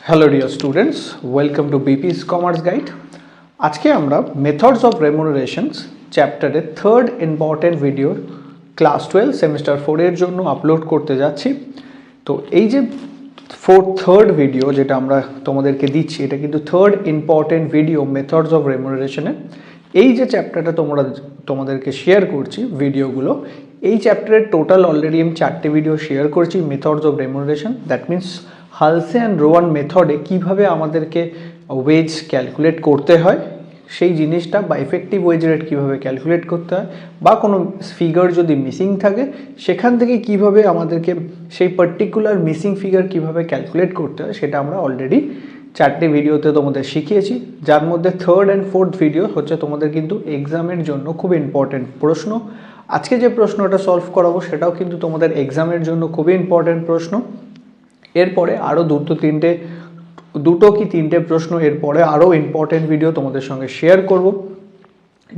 Hello dear students, welcome to BP's Commerce Guide. আজকে আমরা Methods of Remunerations চ্যাপ্টারের third important video class 12 semester 4 এর জন্য upload করতে যাচ্ছি। তো এই যে থার্ড ভিডিও যেটা আমরা তোমাদেরকে দিচ্ছি, এটা কিন্তু third important video Methods of Remuneration এর। এই যে চ্যাপ্টারটা তোমাদেরকে শেয়ার করছি ভিডিওগুলো, এই চ্যাপ্টারের টোটাল অলরেডি আমি 4টে ভিডিও শেয়ার করেছি Methods of Remuneration। That means Halsey and Rowan মেথডে কীভাবে আমাদেরকে ওয়েজ ক্যালকুলেট করতে হয় সেই জিনিসটা, বা এফেক্টিভ ওয়েজ রেট কীভাবে ক্যালকুলেট করতে হয়, বা কোনো ফিগার যদি মিসিং থাকে সেখান থেকে কীভাবে আমাদেরকে সেই পার্টিকুলার মিসিং ফিগার কীভাবে ক্যালকুলেট করতে হয়, সেটা আমরা অলরেডি 4টে ভিডিওতে তোমাদের শিখিয়েছি। যার মধ্যে থার্ড অ্যান্ড ফোর্থ ভিডিও হচ্ছে তোমাদের কিন্তু এক্সামের জন্য খুব ইম্পর্টেন্ট প্রশ্ন। আজকে যে প্রশ্নটা সলভ করাবো সেটাও কিন্তু তোমাদের এক্সামের জন্য খুবই ইম্পর্টেন্ট প্রশ্ন। এরপরে আরও দুটো কি তিনটে প্রশ্ন এরপরে আরও ইম্পর্টেন্ট ভিডিও তোমাদের সঙ্গে শেয়ার করব,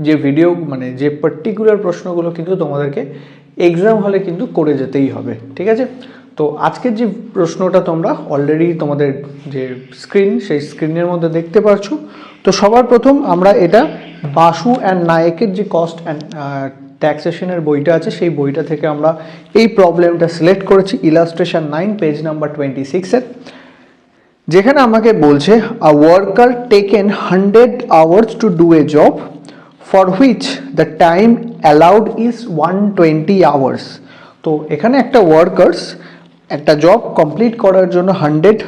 যে ভিডিও মানে যে পার্টিকুলার প্রশ্নগুলো কিন্তু তোমাদেরকে এক্সাম হলে কিন্তু করে যেতেই হবে, ঠিক আছে? তো আজকের যে প্রশ্নটা তোমরা অলরেডি তোমাদের যে সেই স্ক্রিনের মধ্যে দেখতে পাচ্ছ। তো সবার প্রথম আমরা এটা বাসু অ্যান্ড নায়েকের যে কস্ট অ্যান্ড ট্যাক্সেশনের বইটা আছে সেই বইটা থেকে আমরা এই প্রবলেমটা সিলেক্ট করেছি, ইলাস্ট্রেশন 9 পেজ নাম্বার 26-এর, যেখানে আমাকে বলছে a worker taken 100 hours to do a job for which the time allowed is 120 hours. তো এখানে একটা ওয়ার্কার্স একটা জব কমপ্লিট করার জন্য 100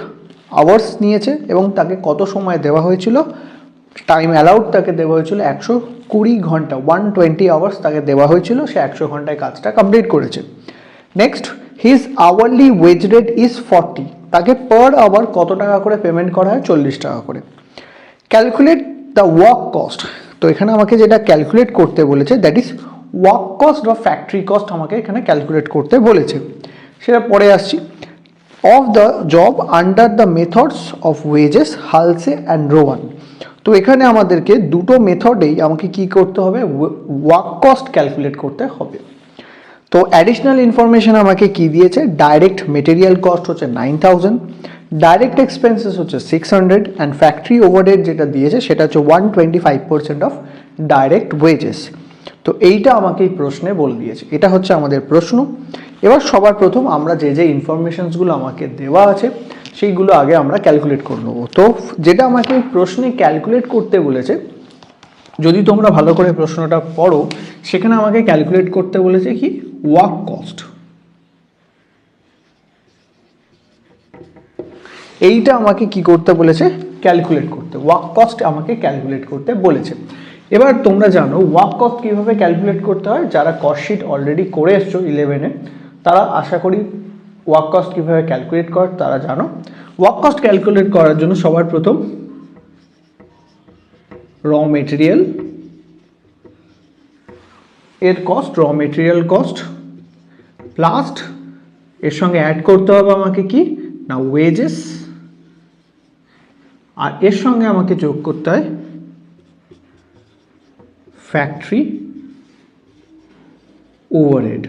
আওয়ার্স নিয়েছে এবং তাকে কত সময় দেওয়া হয়েছিল, টাইম অ্যালাউড তাকে দেওয়া হয়েছিল 120 ঘন্টা, 120 আওয়ার্স তাকে দেওয়া হয়েছিল, সে 100 ঘন্টায় কাজটা কমপ্লিট করেছে। Next, his hourly wedge rate is 40, তাকে পার আওয়ার কত টাকা করে পেমেন্ট করা হয়, 40 টাকা করে। ক্যালকুলেট দ্য ওয়ার্ক কস্ট, তো এখানে আমাকে যেটা ক্যালকুলেট করতে বলেছে দ্যাট ইজ ওয়ার্ক কস্ট বা ফ্যাক্টরি কস্ট আমাকে এখানে ক্যালকুলেট করতে বলেছে, সেটা পরে আসছি। Of the job under the methods of wages Halsey and Rowan. তো এখানে আমাদেরকে দুটো মেথডেই আমাকে কি করতে হবে, ওয়ার্ক কস্ট ক্যালকুলেট করতে হবে। তো অ্যাডিশনাল ইনফরমেশন আমাকে কি দিয়েছে, ডাইরেক্ট মেটেরিয়াল কস্ট হচ্ছে 9000, ডাইরেক্ট এক্সপেন্সেস হচ্ছে 600 অ্যান্ড ফ্যাক্টরি ওভারহেড যেটা দিয়েছে সেটা হচ্ছে 125% অফ ডাইরেক্ট ওয়েজেস। তো এইটা আমাকে এই প্রশ্নে বলে দিয়েছে, এটা হচ্ছে আমাদের প্রশ্ন। এবার সবার প্রথম আমরা যে ইনফরমেশনসগুলো আমাকে দেওয়া আছে সেইগুলো আগে আমরা ক্যালকুলেট করে নেবো। তো যেটা আমাকে প্রশ্নে ক্যালকুলেট করতে বলেছে, যদি তোমরা ভালো করে প্রশ্নটা পড়ো, সেখানে আমাকে ক্যালকুলেট করতে বলেছে কি, ওয়ার্ক কস্ট। এইটা আমাকে কি করতে বলেছে, ক্যালকুলেট করতে, ওয়ার্ক কস্ট আমাকে ক্যালকুলেট করতে বলেছে। এবার তোমরা জানো ওয়ার্ক কস্ট কীভাবে ক্যালকুলেট করতে হয়, যারা কস্ট শিট অলরেডি করে এসছো 11-এ তারা আশা করি ওয়ার্ক কস্ট কীভাবে ক্যালকুলেট কর তারা জানো। ওয়ার্ক কস্ট ক্যালকুলেট করার জন্য সবার প্রথম র মেটেরিয়াল এর কস্ট, র মেটেরিয়াল কস্ট প্লাস এর সঙ্গে অ্যাড করতে হবে আমাকে কি না, ওয়েজেস, আর এর সঙ্গে আমাকে যোগ করতে হয় ফ্যাক্টরি ওভারহেড।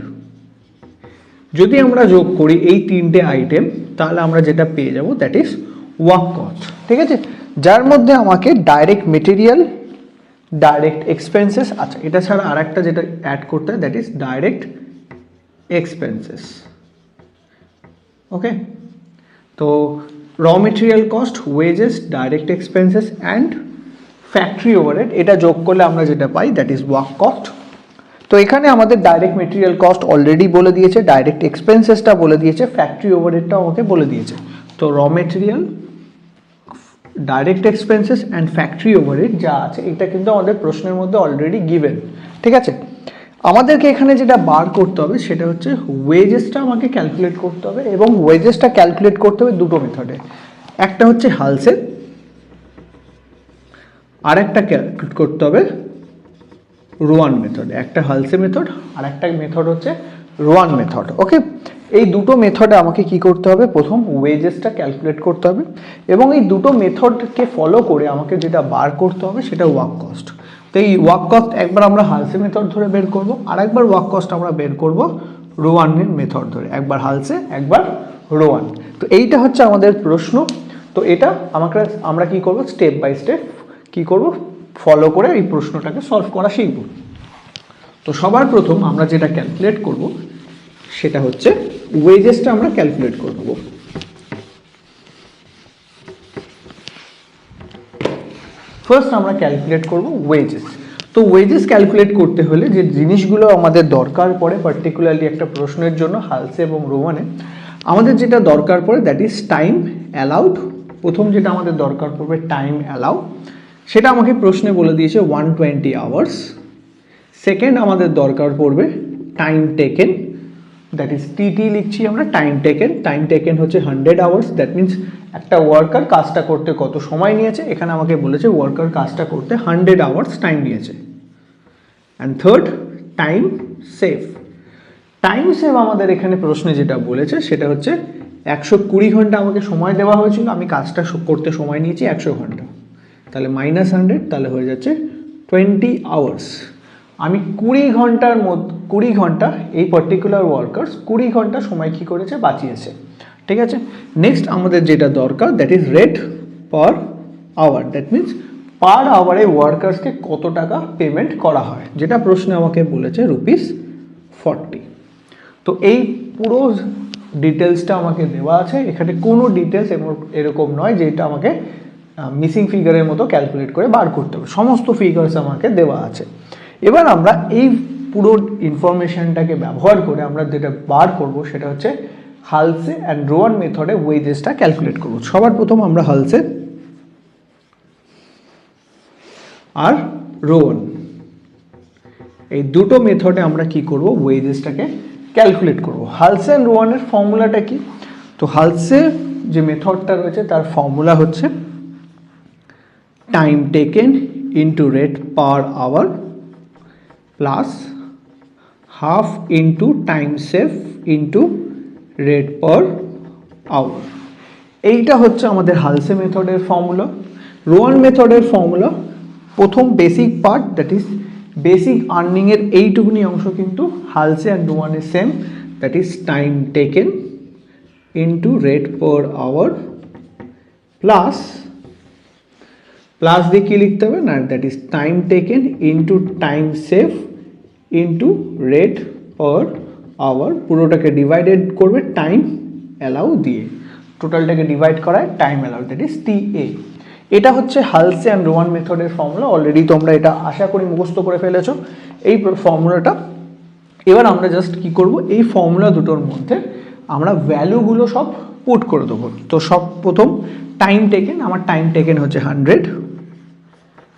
যদি আমরা যোগ করি এই তিনটে আইটেম, তাহলে আমরা যেটা পেয়ে যাব দ্যাট ইজ ওয়ার্ক কস্ট, ঠিক আছে? যার মধ্যে আমাকে ডাইরেক্ট মেটেরিয়াল, ডাইরেক্ট এক্সপেন্সেস, আচ্ছা এটা ছাড়া আর একটা যেটা অ্যাড করতে হয় that is direct expenses. Okay, তো raw material cost, wages, direct expenses and factory overhead, এটা যোগ করলে আমরা যেটা পাই দ্যাট ইজ ওয়ার্ক কস্ট। তো এখানে আমাদের ডাইরেক্ট মেটেরিয়াল কস্ট অলরেডি বলে দিয়েছে, ডাইরেক্ট এক্সপেন্সেসটা বলে দিয়েছে, ফ্যাক্টরি ওভারহেডটাও আমাকে বলে দিয়েছে। তো raw material, direct expenses and factory overhead যা আছে এটা কিন্তু আমাদের প্রশ্নের মধ্যে অলরেডি গিভেন, ঠিক আছে? আমাদেরকে এখানে যেটা বার করতে হবে সেটা হচ্ছে ওয়েজেসটা আমাকে ক্যালকুলেট করতে হবে, এবং ওয়েজেসটা ক্যালকুলেট করতে হবে দুটো মেথডে, একটা হচ্ছে হালসে, আর একটা ক্যালকুলেট করতে হবে রোয়ান মেথড। একটা হালসে মেথড আর একটা মেথড হচ্ছে রোয়ান মেথড। ওকে, এই দুটো মেথডে আমাকে কি করতে হবে, প্রথম ওয়েজেসটা ক্যালকুলেট করতে হবে, এবং এই দুটো মেথডকে ফলো করে আমাকে যেটা বার করতে হবে সেটা ওয়ার্ক কস্ট। তো এই ওয়ার্ক কস্ট একবার আমরা হালসে মেথড ধরে বের করব, আর একবার ওয়ার্ক কস্ট আমরা বের করব রোয়ানের মেথড ধরে, একবার হালসে একবার রোয়ান। তো এইটা হচ্ছে আমাদের প্রশ্ন। তো এটা আমরা কি করব, স্টেপ বাই স্টেপ কি করব, ফলো করে এই প্রশ্নটাকে সলভ করা শিখব। তো সবার প্রথম আমরা যেটা ক্যালকুলেট করব সেটা হচ্ছে ওয়েজেসটা আমরা ক্যালকুলেট করব। ফার্স্ট আমরা ক্যালকুলেট করব ওয়েজেস। তো ওয়েজেস ক্যালকুলেট করতে হলে যে জিনিসগুলো আমাদের দরকার পড়ে পার্টিকুলারলি একটা প্রশ্নের জন্য হালসে এবং রোমানে, আমাদের যেটা দরকার পড়ে দ্যাট ইজ টাইম অ্যালাউড। প্রথম যেটা আমাদের দরকার পড়বে টাইম অ্যালাউ, সেটা আমাকে প্রশ্নে বলে দিয়েছে 120 আওয়ার্স। সেকেন্ড আমাদের দরকার পড়বে time taken, that is TT লিখছি আমরা। টাইম টেকেন হচ্ছে 100 আওয়ার্স, দ্যাট মিনস একটা ওয়ার্কার কাজটা করতে কত সময় নিয়েছে, এখানে আমাকে বলেছে ওয়ার্কার কাজটা করতে 100 আওয়ার্স টাইম নিয়েছে। And third time save. Time save আমাদের এখানে প্রশ্নে যেটা বলেছে সেটা হচ্ছে 120 ঘন্টা আমাকে সময় দেওয়া হয়েছিল, আমি কাজটা করতে সময় নিয়েছি 100 ঘন্টা, তাহলে -100, তাহলে হয়ে যাচ্ছে 20 আওয়ার্স। আমি 20 ঘন্টা এই পার্টিকুলার ওয়ার্কার্স 20 ঘন্টা সময় কী করেছে, বাঁচিয়েছে। ঠিক আছে, নেক্সট আমাদের যেটা দরকার that is rate per hour, that means per আওয়ারে ওয়ার্কার্সকে কত টাকা পেমেন্ট করা হয়, যেটা প্রশ্নে আমাকে বলেছে ₹40। তো এই পুরো ডিটেলসটা আমাকে দেওয়া আছে, এখানে কোনো ডিটেলস এরকম নয় যে এটা আমাকে মিসিং ফিগারের মতো ক্যালকুলেট করে বার করতে হবে, সমস্ত ফিগার্স আমাকে দেওয়া আছে। এবার আমরা এই পুরো ইনফরমেশনটাকে ব্যবহার করে আমরা যেটা বার করব সেটা হচ্ছে হালসে অ্যান্ড রোয়ান মেথডে ওয়েজেসটা ক্যালকুলেট করব। সবার প্রথম আমরা হালসে আর রোয়ান এই দুটো মেথডে আমরা কি করব, ওয়েজেসটাকে ক্যালকুলেট করব। হালসে অ্যান্ড রোয়ানের ফর্মুলাটা কি? তো হালসে যে মেথডটা রয়েছে তার ফর্মুলা হচ্ছে time taken into rate per hour plus half into time save into rate per hour. এইটা হচ্ছে আমাদের হালসে মেথডের ফর্মুলা। রোয়ান মেথডের ফর্মুলা প্রথম basic part that is basic আর্নিংয়ের এইটুকুনি অংশ কিন্তু হালসে অ্যান্ড রোয়ানের same, that is time taken into rate per hour plus দিয়ে কী লিখতে হবে না, that is time taken into time save into rate per hour. পুরোটাকে ডিভাইডেড করবে টাইম অ্যালাউ দিয়ে, টোটালটাকে ডিভাইড করায় time allow, that is TA। এটা হচ্ছে হালসে অ্যান্ড রোয়ান মেথডের ফর্মুলা। অলরেডি তোমরা এটা আশা করি মুখস্থ করে ফেলেছো এই ফর্মুলাটা। এবার আমরা জাস্ট কি করব, এই ফর্মুলা দুটোর মধ্যে আমরা ভ্যালুগুলো সব পুট করে দেবো। তো সব প্রথম টাইম টেকেন, আমার টাইম টেকেন হচ্ছে 100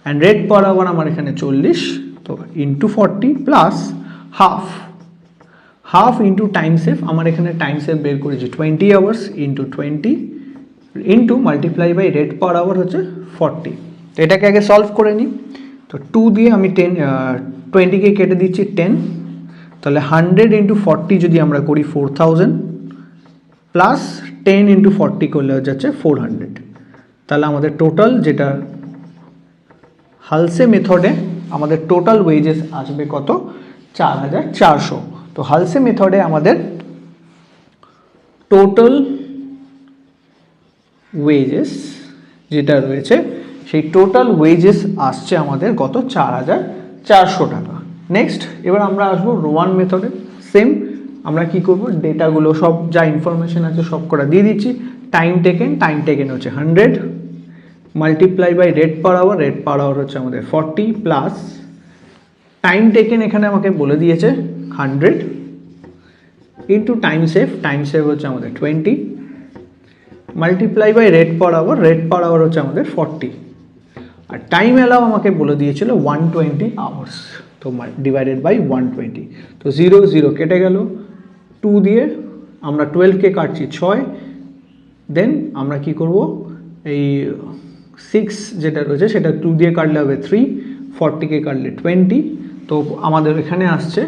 অ্যান্ড রেট পার আওয়ার আমার এখানে 40, তো into 40 plus half into time save, আমার এখানে টাইম সেভ বের করেছি 20 hours into 20 into multiply by rate per hour হচ্ছে 40। তো এটাকে আগে সলভ করে নিই। তো 2 দিয়ে আমি 20কে কেটে দিচ্ছি 10, তাহলে 100 ইন্টু 40 যদি আমরা করি 4000 প্লাস 10 ইন্টু 40 করলে হয়ে যাচ্ছে 400। তাহলে আমাদের টোটাল যেটা হালসে মেথডে আমাদের টোটাল ওয়েজেস আসবে কত, 4400। তো হালসে মেথডে আমাদের টোটাল ওয়েজেস যেটা রয়েছে সেই টোটাল ওয়েজেস আসছে আমাদের কত, 4400 টাকা। নেক্সট এবার আমরা আসবো রোয়ান মেথডে। সেম আমরা কি করব, ডেটাগুলো সব যা ইনফরমেশন আছে সব করা দিয়ে দিচ্ছি। টাইম টেকেন হচ্ছে 100 multiply by rate per hour হচ্ছে আমাদের 40 প্লাস টাইম টেকেন এখানে আমাকে বলে দিয়েছে 100 ইন্টু টাইম সেভ হচ্ছে আমাদের 20 multiply by rate per hour হচ্ছে আমাদের 40 আর টাইম অ্যালাউ আমাকে বলে দিয়েছিল 120 আওয়ার্স, তো ডিভাইডেড বাই 120। তো 0 কেটে গেল, 2 দিয়ে আমরা 12কে কাটছি 6, দেন আমরা কি করব, এই 6 যেটা রয়েছে সেটা 2 দিয়ে কাটলে হবে 3, 40কে কাটলে 20। তো আমাদের এখানে আসছে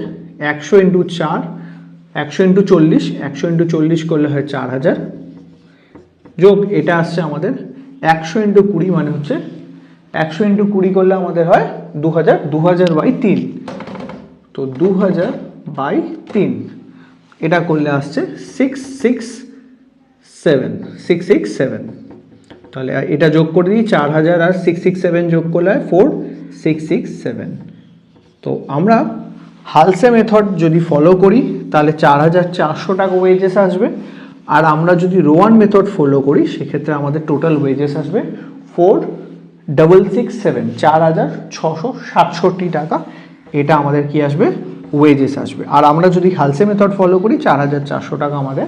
100 ইন্টু 4, 100 ইন্টু 40, 100 ইন্টু 40 করলে হয় 4000, যোগ এটা আসছে আমাদের 100 ইন্টু 20 মানে হচ্ছে 100 ইন্টু 20 করলে আমাদের হয় 2000/3। তো 2000/3 এটা করলে আসছে 667। তাহলে এটা যোগ করে দিই, 4000 আর 667 যোগ করলে হয় 4667। তো আমরা হালসে মেথড যদি ফলো করি তাহলে 4400 টাকা ওয়েজেস আসবে, আর আমরা যদি রোয়ান মেথড ফলো করি সেক্ষেত্রে আমাদের টোটাল ওয়েজেস আসবে 4667, 4667 টাকা। এটা আমাদের কি আসবে, ওয়েজেস আসবে। আর আমরা যদি হালসে মেথড ফলো করি 4400 টাকা আমাদের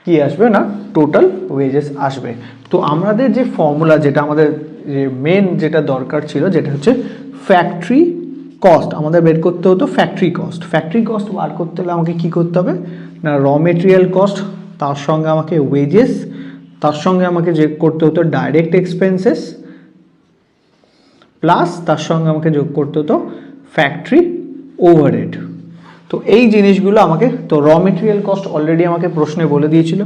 কি আসবে না, টোটাল ওয়েজেস আসবে। তো আমাদের যে ফর্মুলা, যেটা আমাদের যে মেন যেটা দরকার ছিল, যেটা হচ্ছে ফ্যাক্টরি কস্ট, আমাদের বের করতে হতো ফ্যাক্টরি কস্ট। ফ্যাক্টরি কস্ট বার করতে হলে আমাকে কি করতে হবে না, র মেটেরিয়াল কস্ট, তার সঙ্গে আমাকে ওয়েজেস, তার সঙ্গে আমাকে যোগ করতে হতো ডাইরেক্ট এক্সপেন্সেস, প্লাস তার সঙ্গে আমাকে যোগ করতে হতো ফ্যাক্টরি ওভারহেড। তো এই জিনিসগুলো আমাকে, তো র মেটেরিয়াল কস্ট অলরেডি আমাকে প্রশ্নে বলে দিয়েছিল,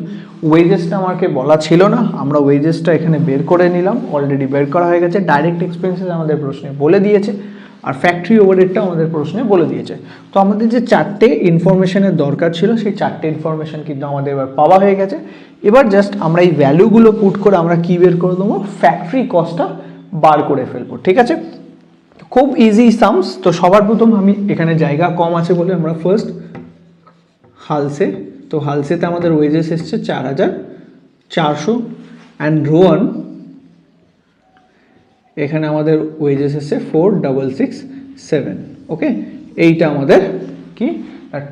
ওয়েজেসটা আমাকে বলা ছিল না, আমরা ওয়েজেসটা এখানে বের করে নিলাম, অলরেডি বের করা হয়ে গেছে। ডাইরেক্ট এক্সপেন্সেস আমাদের প্রশ্নে বলে দিয়েছে, আর ফ্যাক্টরি ওভারহেডটা আমাদের প্রশ্নে বলে দিয়েছে। তো আমাদের যে চারটে ইনফরমেশনের দরকার ছিল, সেই চারটে ইনফরমেশন কিন্তু আমাদের এবার পাওয়া হয়ে গেছে। এবার জাস্ট আমরা এই ভ্যালুগুলো পুট করে আমরা কি বের করে দেবো, ফ্যাক্টরি কস্টটা বার করে ফেলবো। ঠিক আছে, খুব ইজি সামস। তো সবার প্রথম আমি এখানে জায়গা কম আছে বলে আমরা ফার্স্ট হালসে, তো হালসেতে আমাদের ওয়েজেস এসছে 4400, অ্যান্ড রোয়ান এখানে আমাদের ওয়েজেস এসছে 4667। ওকে, এইটা আমাদের কি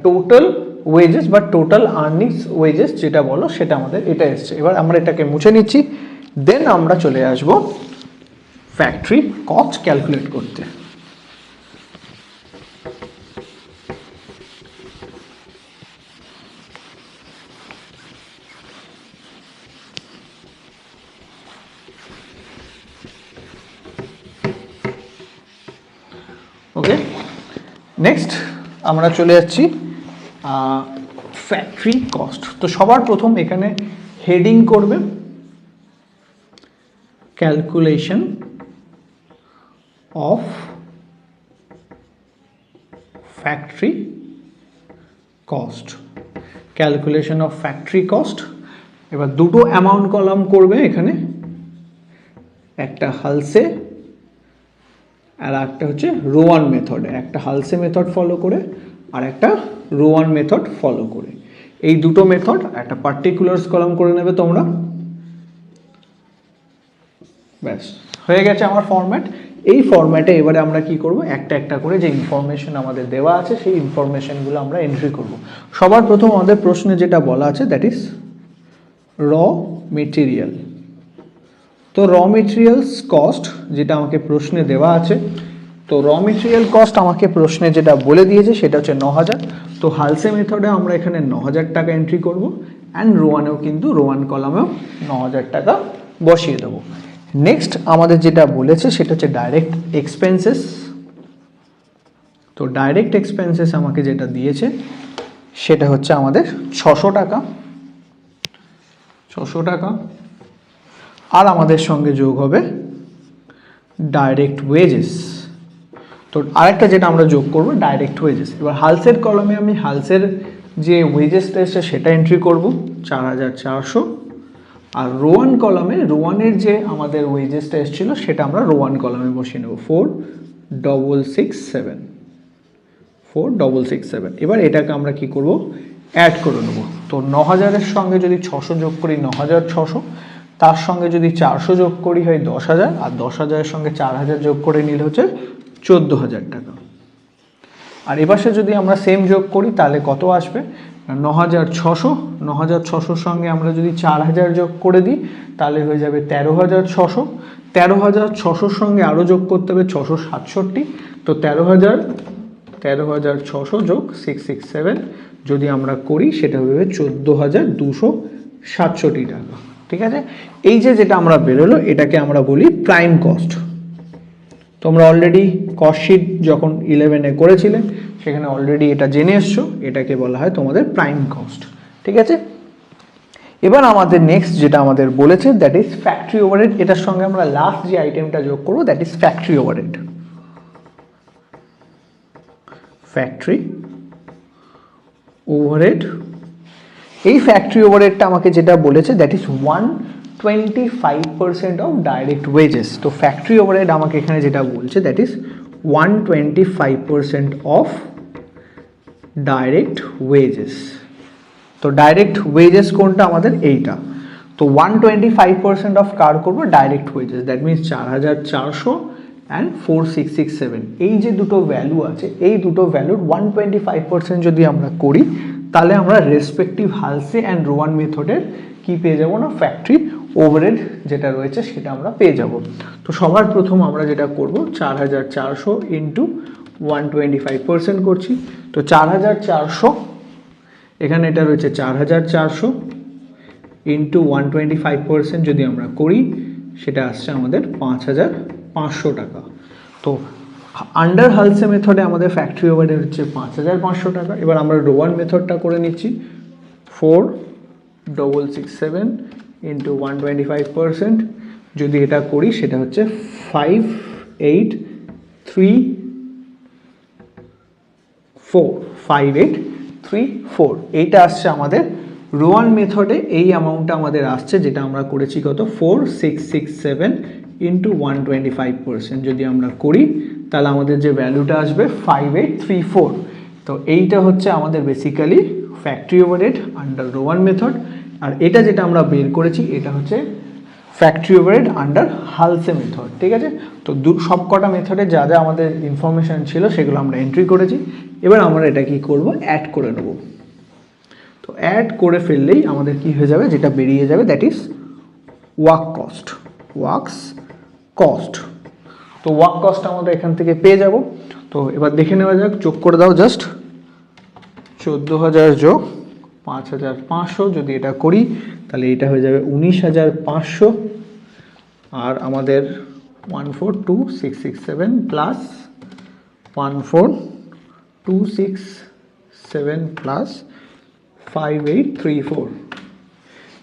টোটাল ওয়েজেস বা টোটাল আর্নিংস ওয়েজেস যেটা বলো, সেটা আমাদের এটা এসছে। এবার আমরা এটাকে মুছে নিচ্ছি, দেন আমরা চলে আসব ফ্যাক্টরি কস্ট ক্যালকুলেট করতে। ওকে, নেক্সট আমরা চলে যাচ্ছি ফ্যাক্টরি কস্ট। তো সবার প্রথম এখানে হেডিং করবে calculation of factory cost, calculation of factory cost. এবার দুটো অ্যামাউন্ট কলাম করবে এখানে, একটা হালসে আর একটা হচ্ছে রোয়ান মেথড, একটা হালসে মেথড ফলো করে আর একটা রোয়ান মেথড ফলো করে। এই দুটো মেথড একটা পার্টিকুলার্স কলাম করে নেবে তোমরা। ব্যাস হয়ে গেছে আমার ফরম্যাট। এই ফরম্যাটে এবারে আমরা কি করব, একটা একটা করে যে ইনফরমেশন আমাদের দেওয়া আছে সেই ইনফরমেশনগুলো আমরা এন্ট্রি করব। সবার প্রথম আমাদের প্রশ্নে যেটা বলা আছে দ্যাট ইজ র মেটেরিয়াল। তো র মেটেরিয়ালস কস্ট যেটা আমাকে প্রশ্নে দেওয়া আছে, তো র মেটেরিয়াল কস্ট আমাকে প্রশ্নে যেটা বলে দিয়েছে সেটা হচ্ছে 9000। তো হালসে মেথডে আমরা এখানে 9000 টাকা এন্ট্রি করব, অ্যান্ড রোয়ানেও কিন্তু রোয়ান কলামেও 9000 টাকা বসিয়ে দেবো। নেক্সট আমাদের যেটা বলেছে সেটা হচ্ছে ডাইরেক্ট এক্সপেন্সেস। তো ডাইরেক্ট এক্সপেন্সেস আমাকে যেটা দিয়েছে সেটা হচ্ছে আমাদের 600 টাকা, 600 টাকা। আর আমাদের সঙ্গে যোগ হবে ডাইরেক্ট ওয়েজেস। তো আরেকটা যেটা আমরা যোগ করব ডাইরেক্ট ওয়েজেস। এবার হালসের কলমে আমি হালসের যে ওয়েজেসটা এসছে সেটা এন্ট্রি করব 4400, আর রোয়ান কলামে রোয়ানের যে আমাদের ওয়েজেসটা এসেছিল সেটা আমরা রোয়ান কলামে বসিয়ে নেব 4667, 4667। এবার এটাকে আমরা কি করব, অ্যাড করে নেব। তো 9000-এর সঙ্গে যদি 600 যোগ করি 9600, তার সঙ্গে যদি 400 যোগ করি হয় 10000, আর 10000-এর সঙ্গে 4000 যোগ করে নিলে হচ্ছে 14000 টাকা। আর এপাশে যদি আমরা সেম যোগ করি তাহলে কত আসবে, 9600, 9600-র সঙ্গে আমরা যদি 4000 যোগ করে দিই তাহলে হয়ে যাবে 13600, 13600-র সঙ্গে আরও যোগ করতে হবে 667। তো 13600 যোগ 667 যদি আমরা করি সেটা হবে 14267 টাকা। ঠিক আছে, এই যে যেটা আমরা বেরোলো এটাকে আমরা বলি প্রাইম কস্ট। তোমরা অলরেডি কস্ট শিট যখন 11-এ করেছিলে সেখানে অলরেডি এটা জেনে এসছো, এটাকে বলা হয় তোমাদের প্রাইম কস্ট। ঠিক আছে, এবার আমাদের নেক্সট যেটা আমাদের বলেছে দ্যাট ইজ ফ্যাক্টরি ওভারহেড। এটার সঙ্গে আমরা লাস্ট যে আইটেমটা যোগ করবো that is factory overhead. Factory overhead, এই ফ্যাক্টরি ওভারহেডটা আমাকে যেটা বলেছে that is 125% of direct wages. তো ফ্যাক্টরি ওভারহেড আমাকে এখানে যেটা বলছে that is 125% of direct wages. তো ডাইরেক্ট ওয়েজেস কোনটা আমাদের এইটা। তো 125% অফ কার করবো direct wages, that means 4400 and 4667, এই যে দুটো ভ্যালু আছে এই দুটো ভ্যালুর 125% যদি আমরা করি তাহলে আমরা রেসপেক্টিভ হালসে অ্যান্ড রোয়ান মেথডের কি পেয়ে যাবো না ফ্যাক্টরি ওভারহেড যেটা রয়েছে সেটা আমরা পেয়ে যাব। তো সবার প্রথম আমরা যেটা করব 4400 ইন্টু 125% করছি। তো 4400 এখানে এটা রয়েছে 4400 ইন্টু 125% যদি আমরা করি সেটা আসছে আমাদের 5500 টাকা। তো আন্ডার হালসে মেথডে আমাদের ফ্যাক্টরি ওভারহেড হচ্ছে 5500 টাকা। এবার আমরা রোয়ান মেথডটা করে নিচ্ছি 4667 ইন্টু 125%, যদি এটা করি সেটা হচ্ছে 5834 এইটা আসছে আমাদের রোয়ান মেথডে। এই অ্যামাউন্টটা আমাদের আসছে যেটা আমরা করেছি কত 4667 ইন্টু 125%, যদি আমরা করি তাহলে আমাদের যে ভ্যালুটা আসবে 5834। তো এইটা হচ্ছে আমাদের basically factory overhead under Rowan method. আর এটা যেটা আমরা বের করেছি এটা হচ্ছে factory overhead under Halsey method. ঠিক আছে, তো সব কটা মেথডে যা যা আমাদের ইনফরমেশান ছিল সেগুলো আমরা এন্ট্রি করেছি। এবার আমরা এটা কি করব অ্যাড করে নেব। তো অ্যাড করে ফেললেই আমাদের কি হয়ে যাবে যেটা বেরিয়ে যাবে দ্যাট ইজ ওয়ার্ক কস্ট। তো ওয়ার্ক কস্ট আমরা এখান থেকে পেয়ে যাব। তো এবার দেখে নেওয়া যাক, যোগ করে দাও জাস্ট 14000 যোগ 5500, যদি এটা করি তাহলে এটা হয়ে যাবে 19500। আর আমাদের 14267 প্লাস 14267 প্লাস 5834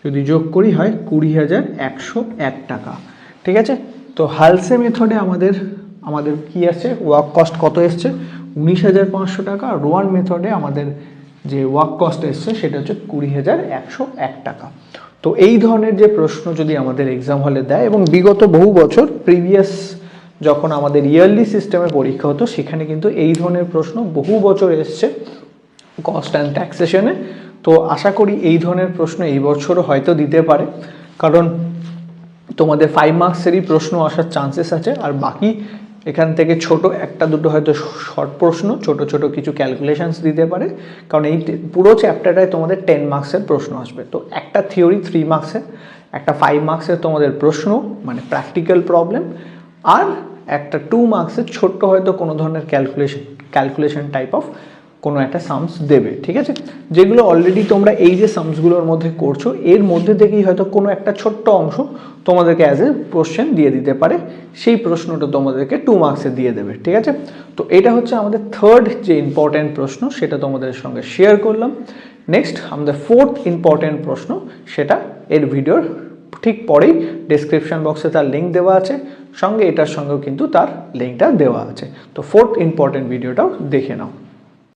যদি যোগ করি হয় 20101 টাকা। ঠিক আছে, তো হালসে মেথডে আমাদের কি আসছে ওয়ার্ক কস্ট কত এসছে 19500 টাকা। রোয়ান মেথডে আমাদের যে ওয়ার্ক কস্ট এসছে সেটা হচ্ছে 20101 টাকা। তো এই ধরনের যে প্রশ্ন যদি আমাদের এক্সাম হলে দেয়, এবং বিগত বহু বছর প্রিভিয়াস যখন আমাদের ইয়ারলি সিস্টেমে পরীক্ষা হতো সেখানে কিন্তু এই ধরনের প্রশ্ন বহু বছর এসছে কস্ট অ্যান্ড ট্যাক্সেশনে। তো আশা করি এই ধরনের প্রশ্ন এই বছরও হয়তো দিতে পারে, কারণ তোমাদের 5 মার্কসেরই প্রশ্ন আসার চান্সেস আছে। আর বাকি এখান থেকে ছোট একটা দুটো হয়তো শর্ট প্রশ্ন, ছোট ছোট কিছু ক্যালকুলেশনস দিতে পারে, কারণ এই পুরো চ্যাপ্টারটায় তোমাদের 10 মার্কসের প্রশ্ন আসবে। তো একটা থিওরি 3 মার্কসের, একটা 5 মার্কসের তোমাদের প্রশ্ন মানে প্র্যাকটিক্যাল প্রবলেম, আর একটা 2 মার্কসের ছোট্ট হয়তো কোনো ধরনের ক্যালকুলেশন টাইপ অফ কোনো একটা সামস দেবে। ঠিক আছে, যেগুলো অলরেডি তোমরা এই যে সামসগুলোর মধ্যে করছো এর মধ্যে থেকেই হয়তো কোনো একটা ছোট্ট অংশ তোমাদেরকে অ্যাজ এ কোশ্চেন দিয়ে দিতে পারে, সেই প্রশ্নটা তোমাদেরকে 2 মার্কসে দিয়ে দেবে। ঠিক আছে, তো এটা হচ্ছে আমাদের থার্ড যে ইম্পর্ট্যান্ট প্রশ্ন, সেটা তোমাদের সঙ্গে শেয়ার করলাম। নেক্সট আমাদের ফোর্থ ইম্পর্ট্যান্ট প্রশ্ন, সেটা এর ভিডিওর ঠিক পরেই ডেসক্রিপশন বক্সে তার লিঙ্ক দেওয়া আছে, সঙ্গে এটার সঙ্গেও কিন্তু তার লিঙ্কটা দেওয়া আছে। তো ফোর্থ ইম্পর্ট্যান্ট ভিডিওটাও দেখে নাও।